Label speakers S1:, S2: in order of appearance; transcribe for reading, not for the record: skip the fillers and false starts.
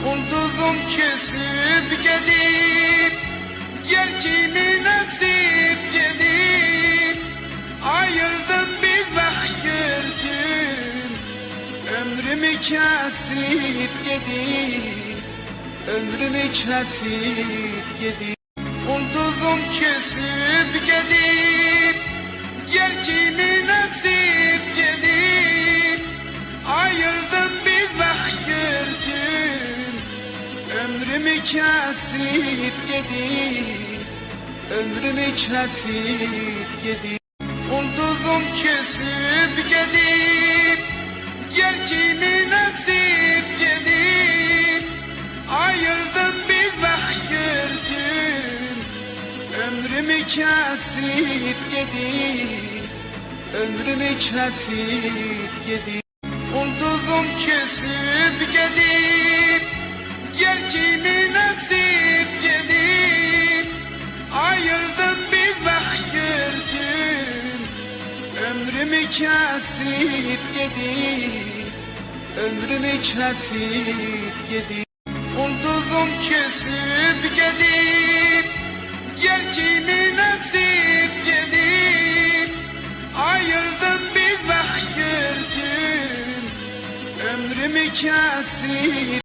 S1: Ulduzum kesip gedip, gel kimi nasip gedip. Ayıldım bir bak gördüm, ömrümü kesip gedip, ömrümü kesip gedip. Ulduzum kesip gedip, gel kimi nasip gedip. Ayıldım bir bak gördüm, ömrümü kesip gedip, ömrümü kesip gedip. Ulduzum kesip gedip, gel kimi nasip gedip. Ayıldım bir bak gördüm, ömrümü kesip gedip, ömrümü kesip gedip. Ulduzum kesip gedip, gel kimi nasip gedip. Ayıldım bir bak gördüm, ömrümü kesip gedip, ömrümü kesip gedip. Ulduzum kesip gedip, gel kimi nasip gedip. Ayıldım bir bak gördüm, ömrümü kesip